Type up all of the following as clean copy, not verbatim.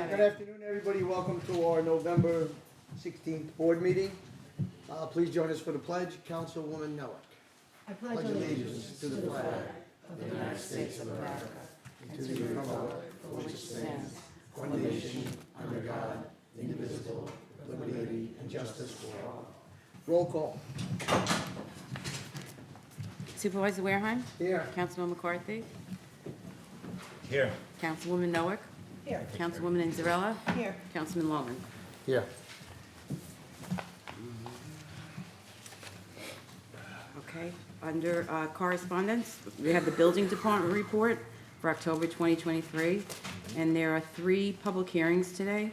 Good afternoon, everybody. Welcome to our November 16th board meeting. Please join us for the pledge. Councilwoman Noack. I pledge allegiance to the flag of the United States of America and to the republic for which it stands, one nation, under God, indivisible, with liberty and justice for all. Roll call. Supervisor Wareheim? Here. Councilman McCarthy? Here. Councilwoman Noack? Here. Councilwoman Anzarella? Here. Councilman Lohman? Here. Okay, under correspondence, we have the Building Department report for October 2023, and there are 3 public hearings today.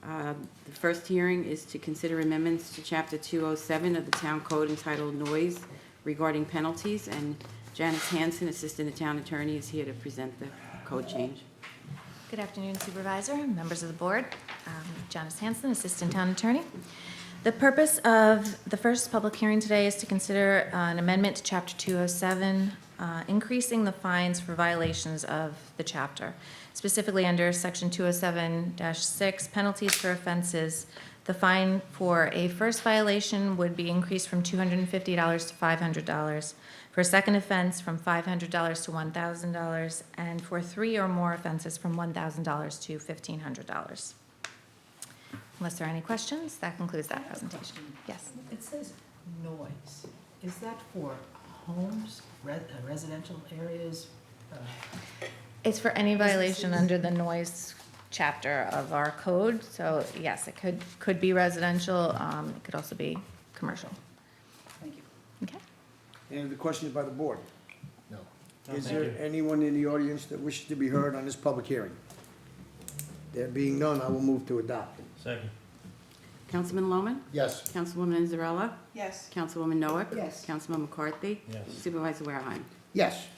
The first hearing is to consider amendments to Chapter 207 of the Town Code entitled Noise regarding penalties, and Janice Hanson, Assistant Town Attorney, is here to present the code change. Good afternoon, Supervisor, members of the board. Janice Hanson, Assistant Town Attorney. The purpose of the first public hearing today is to consider an amendment to Chapter 207, increasing the fines for violations of the chapter. Specifically under Section 207-6, penalties for offenses, the fine for a first violation would be increased from $250 to $500. For a second offense, from $500 to $1,000, and for 3 or more offenses, from $1,000 to $1,500. Unless there are any questions, that concludes that presentation. Yes. It says noise. Is that for homes, residential areas? It's for any violation under the noise chapter of our code. So yes, it could be residential. It could also be commercial. Thank you. Okay. Any other questions by the board? No. Is there anyone in the audience that wishes to be heard on this public hearing? There being none, I will move to adopt. Second. Councilman Lohman? Yes. Councilwoman Anzarella? Yes. Councilwoman Noack? Yes. Councilman McCarthy? Yes. Supervisor Wareheim? Yes.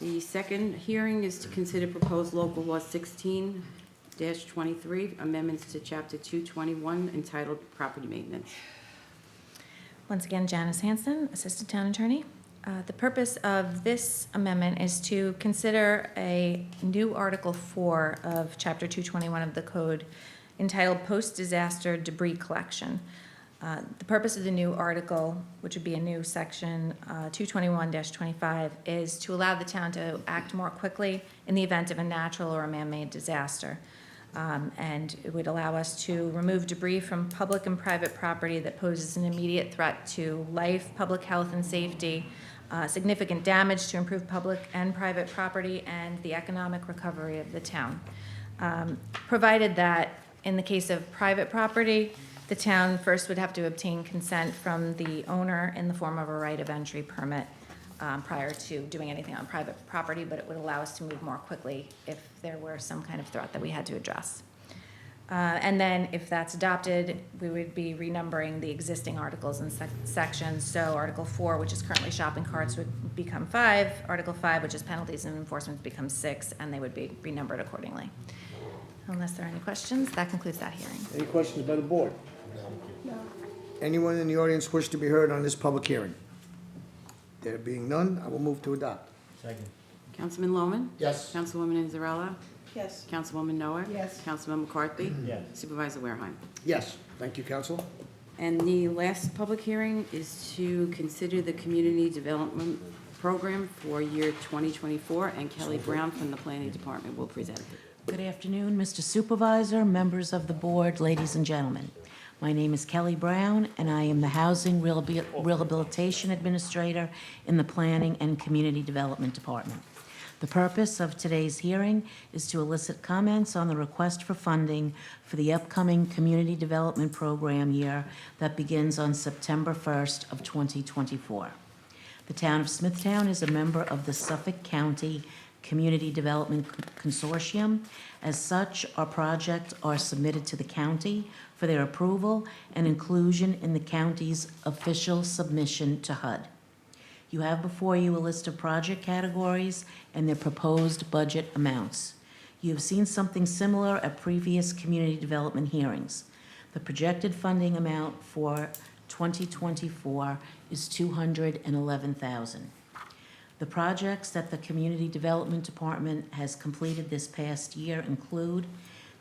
The second hearing is to consider proposed local law 16-23, amendments to Chapter 221 entitled Property Maintenance. Once again, Janice Hanson, Assistant Town Attorney. The purpose of this amendment is to consider a new Article 4 of Chapter 221 of the Code entitled Post-Disaster Debris Collection. The purpose of the new article, which would be a new section 221-25, is to allow the town to act more quickly in the event of a natural or a man-made disaster. And it would allow us to remove debris from public and private property that poses an immediate threat to life, public health and safety, significant damage to improve public and private property, and the economic recovery of the town. Provided that in the case of private property, the town first would have to obtain consent from the owner in the form of a right of entry permit prior to doing anything on private property, but it would allow us to move more quickly if there were some kind of threat that we had to address. And then if that's adopted, we would be renumbering the existing articles and sections. So Article 4, which is currently shopping carts, would become 5. Article 5, which is penalties and enforcement, becomes 6, and they would be renumbered accordingly. Unless there are any questions, that concludes that hearing. Any questions by the board? No. Anyone in the audience wish to be heard on this public hearing? There being none, I will move to adopt. Second. Councilman Lohman? Yes. Councilwoman Anzarella? Yes. Councilwoman Noack? Yes. Councilman McCarthy? Yes. Supervisor Wareheim? Yes. Thank you, council. And the last public hearing is to consider the Community Development Program for year 2024, and Kelly Brown from the Planning Department will present it. Good afternoon, Mr. Supervisor, members of the board, ladies and gentlemen. My name is Kelly Brown, and I am the Housing Rehabilitation Administrator in the Planning and Community Development Department. The purpose of today's hearing is to elicit comments on the request for funding for the upcoming Community Development Program year that begins on September 1st of 2024. The town of Smithtown is a member of the Suffolk County Community Development Consortium. As such, our projects are submitted to the county for their approval and inclusion in the county's official submission to HUD. You have before you a list of project categories and their proposed budget amounts. You have seen something similar at previous community development hearings. The projected funding amount for 2024 is $211,000. The projects that the Community Development Department has completed this past year include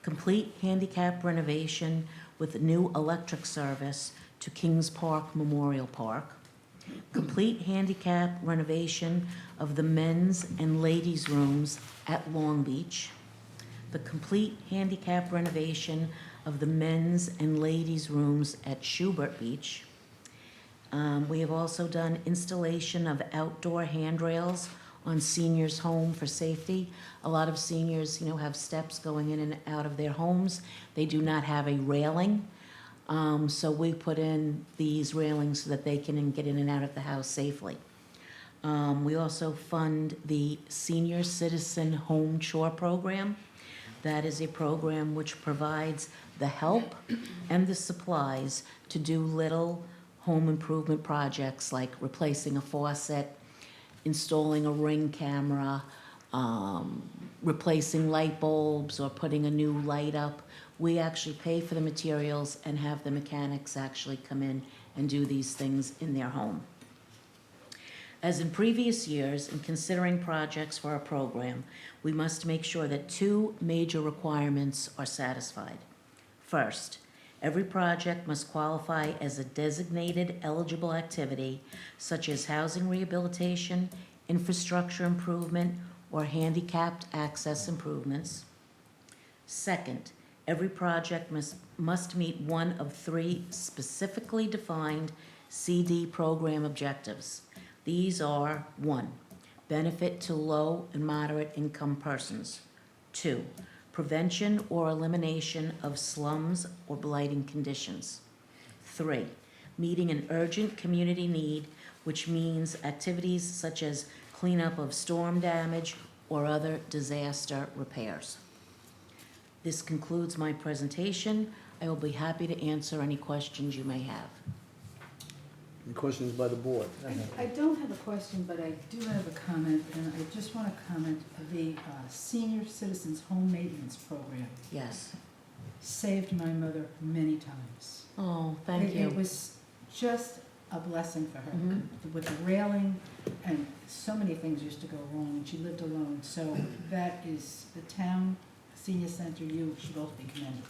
complete handicap renovation with new electric service to Kings Park Memorial Park, complete handicap renovation of the men's and ladies' rooms at Long Beach, the complete handicap renovation of the men's and ladies' rooms at Schubert Beach. We have also done installation of outdoor handrails on seniors' home for safety. A lot of seniors, have steps going in and out of their homes. They do not have a railing. So we put in these railings so that they can get in and out of the house safely. We also fund the Senior Citizen Home Chore Program. That is a program which provides the help and the supplies to do little home improvement projects like replacing a faucet, installing a Ring camera, replacing light bulbs, or putting a new light up. We actually pay for the materials and have the mechanics actually come in and do these things in their home. As in previous years, in considering projects for our program, we must make sure that two major requirements are satisfied. First, every project must qualify as a designated eligible activity, such as housing rehabilitation, infrastructure improvement, or handicapped access improvements. Second, every project must meet one of three specifically defined CD program objectives. These are: 1, benefit to low and moderate income persons; 2, prevention or elimination of slums or blighting conditions; 3, meeting an urgent community need, which means activities such as cleanup of storm damage or other disaster repairs. This concludes my presentation. I will be happy to answer any questions you may have. Any questions by the board? I don't have a question, but I do have a comment, and I just want to comment, the Senior Citizens Home Maintenance Program Yes. saved my mother many times. Oh, thank you. It was just a blessing for her, Mhm. with the railing, and so many things used to go wrong, and she lived alone. So that is, the town senior center, you should both be commended.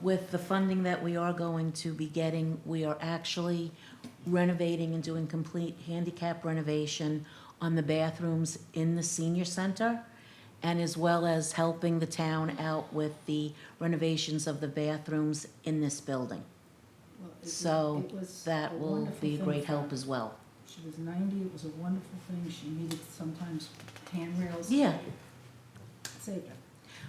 With the funding that we are going to be getting, we are actually renovating and doing complete handicap renovation on the bathrooms in the senior center, and as well as helping the town out with the renovations of the bathrooms in this building. Well, So it was that a will wonderful be a thing great for help her. as well. She was 90, it was a wonderful thing. She needed sometimes handrails. Yeah. It saved her.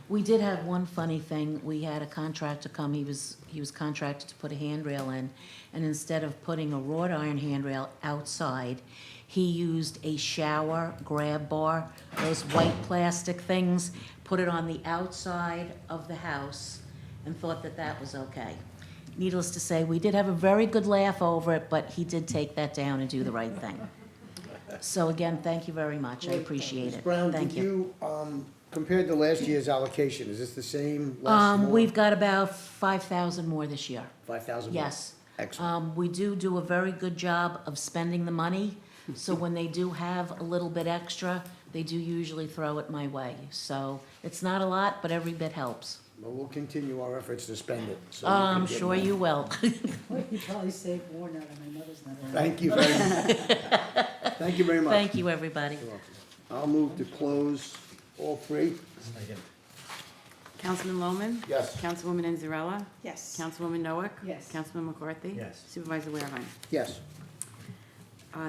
We did have one funny thing. We had a contractor come, he was contracted to put a handrail in, and instead of putting a wrought iron handrail outside, he used a shower grab bar, those white plastic things, put it on the outside of the house, and thought that that was okay. Needless to say, we did have a very good laugh over it, but he did take that down and do the right thing. So again, thank you very much. I appreciate Ms. it. Brown, Thank did you, compared to last year's allocation, is this the same, less, more? We've got about 5,000 more this year. 5,000 more? Yes. Excellent. We do a very good job of spending the money, so when they do have a little bit extra, they do usually throw it my way. So it's not a lot, but every bit helps. Well, we'll continue our efforts to spend it. so we can I'm get sure more. you will. Well, you probably saved more now than my mother's not around. Thank you very much. Thank you very much. Thank you, everybody. You're welcome. I'll move to close all three. Second. Councilman Lohman? Yes. Councilwoman Anzarella? Yes. Councilwoman Noack? Yes. Councilman McCarthy? Yes. Supervisor Wareheim? Yes.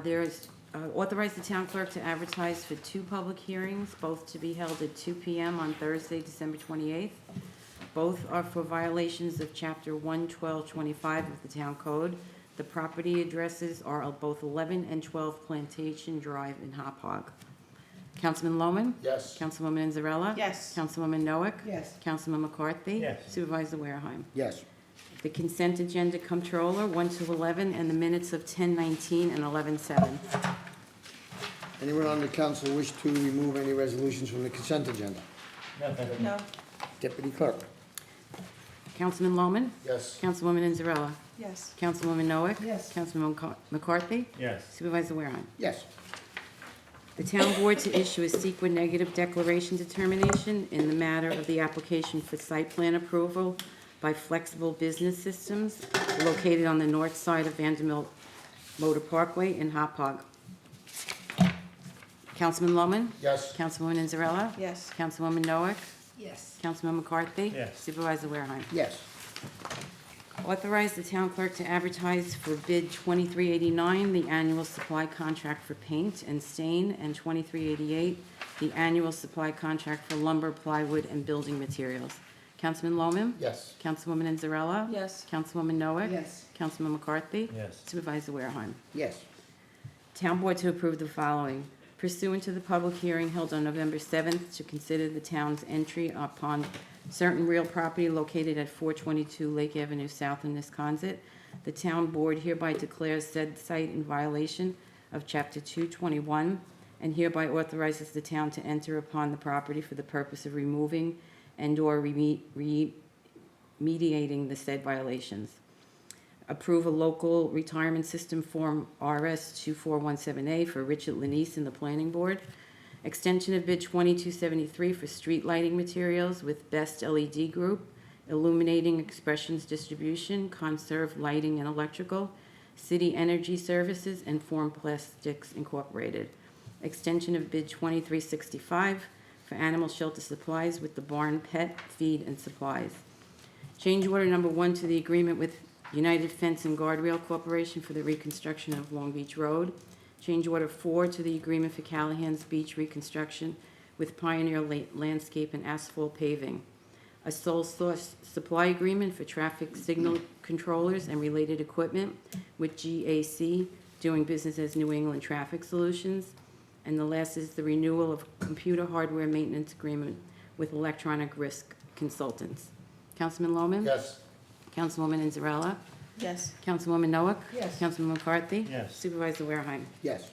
There is, authorize the town clerk to advertise for 2 public hearings, both to be held at 2 PM on Thursday, December 28th. Both are for violations of Chapter 11225 of the Town Code. The property addresses are both 11 and 12 Plantation Drive in Hop Hog. Councilman Lohman? Yes. Councilwoman Anzarella? Yes. Councilwoman Noack? Yes. Councilman McCarthy? Yes. Supervisor Wareheim? Yes. The consent agenda comptroller, 1 to 11, and the minutes of 10:19 and 11:07. Anyone on the council wish to remove any resolutions from the consent agenda? No. Deputy Clerk? Councilman Lohman? Yes. Councilwoman Anzarella? Yes. Councilwoman Noack? Yes. Councilman McCarthy? Yes. Supervisor Wareheim? Yes. The town board to issue a secret negative declaration determination in the matter of the application for site plan approval by Flexible Business Systems located on the north side of Vanderbilt Motor Parkway in Hopog. Councilman Lohman? Yes. Councilwoman Inzarella? Yes. Councilwoman Noack? Yes. Councilman McCarthy? Yes. Supervisor Wareheim? Yes. Authorize the town clerk to advertise for bid 2389, the annual supply contract for paint and stain, and 2388, the annual supply contract for lumber, plywood, and building materials. Councilman Lohman? Yes. Councilwoman Inzarella? Yes. Councilwoman Noack? Yes. Councilman McCarthy? Yes. Supervisor Wareheim? Yes. Town Board to approve the following. Pursuant to the public hearing held on November 7th to consider the town's entry upon certain real property located at 422 Lake Avenue South in Wisconsin, the Town Board hereby declares said site in violation of Chapter 221 and hereby authorizes the town to enter upon the property for the purpose of removing and/or remediating the said violations. Approve a local retirement system form RS 2417A for Richard Lenise in the planning board. Extension of bid 2273 for street lighting materials with Best LED Group, Illuminating Expressions Distribution, Conserve Lighting and Electrical, City Energy Services, and Form Plastics Incorporated. Extension of bid 2365 for animal shelter supplies with the Barn Pet Feed and Supplies. Change order number 1 to the agreement with United Fence and Guardrail Corporation for the reconstruction of Long Beach Road. Change order 4 to the agreement for Callahan's Beach reconstruction with Pioneer Landscape and Asphalt Paving. A sole source supply agreement for traffic signal controllers and related equipment with GAC, doing business as New England Traffic Solutions. And the last is the renewal of computer hardware maintenance agreement with Electronic Risk Consultants. Councilman Lohman? Yes. Councilwoman Inzarella? Yes. Councilwoman Noack? Yes. Councilman McCarthy? Yes. Supervisor Wareheim? Yes.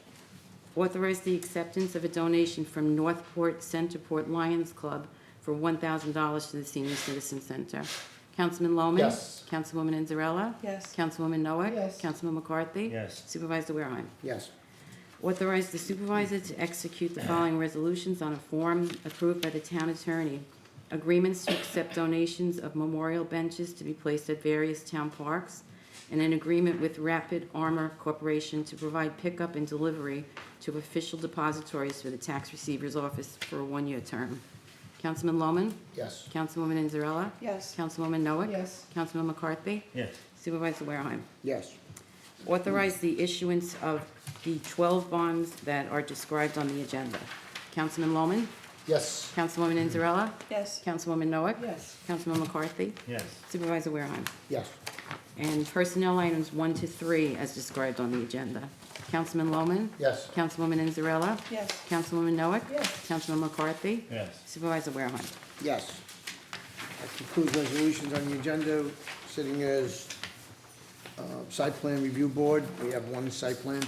Authorize the acceptance of a donation from Northport Centerport Lions Club for $1,000 to the Senior Citizen Center. Councilman Lohman? Yes. Councilwoman Inzarella? Yes. Councilwoman Noack? Yes. Councilman McCarthy? Yes. Supervisor Wareheim? Yes. Authorize the supervisor to execute the following resolutions on a form approved by the town attorney. Agreements to accept donations of memorial benches to be placed at various town parks, and an agreement with Rapid Armor Corporation to provide pickup and delivery to official depositories for the tax receiver's office for a 1-year term. Councilman Lohman? Yes. Councilwoman Inzarella? Yes. Councilwoman Noack? Yes. Councilman McCarthy? Yes. Supervisor Wareheim? Yes. Authorize the issuance of the 12 bonds that are described on the agenda. Councilman Lohman? Yes. Councilwoman Inzarella? Yes. Councilwoman Noack? Yes. Councilman McCarthy? Yes. Supervisor Wareheim? Yes. And personnel items 1 to 3 as described on the agenda. Councilman Lohman? Yes. Councilwoman Inzarella? Yes. Councilwoman Noack? Yes. Councilman McCarthy? Yes. Supervisor Wareheim? Yes. That concludes resolutions on the agenda. Sitting as site plan review board, we have one site plan.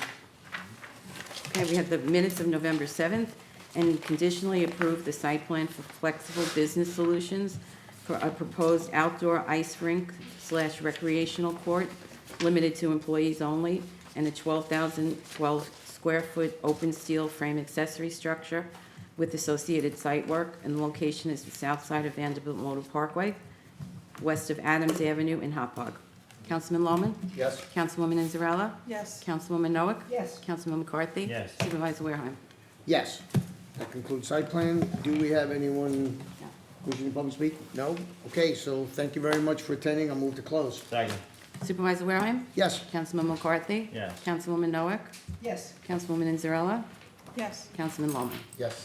Okay, we have the minutes of November 7th, and conditionally approve the site plan for Flexible Business Solutions for a proposed outdoor ice rink / recreational court, limited to employees only, and a 12,012 square foot open steel frame accessory structure with associated site work, and the location is the south side of Vanderbilt Motor Parkway, west of Adams Avenue in Hopog. Councilman Lohman? Yes. Councilwoman Inzarella? Yes. Councilwoman Noack? Yes. Councilman McCarthy? Yes. Supervisor Wareheim? Yes. That concludes site plan. Do we have anyone wishing to public speak? No? Okay, so thank you very much for attending. I'll move to close. Second. Supervisor Wareheim? Yes. Councilman McCarthy? Yes. Councilwoman Noack? Yes. Councilwoman Inzarella? Yes. Councilman Lohman? Yes.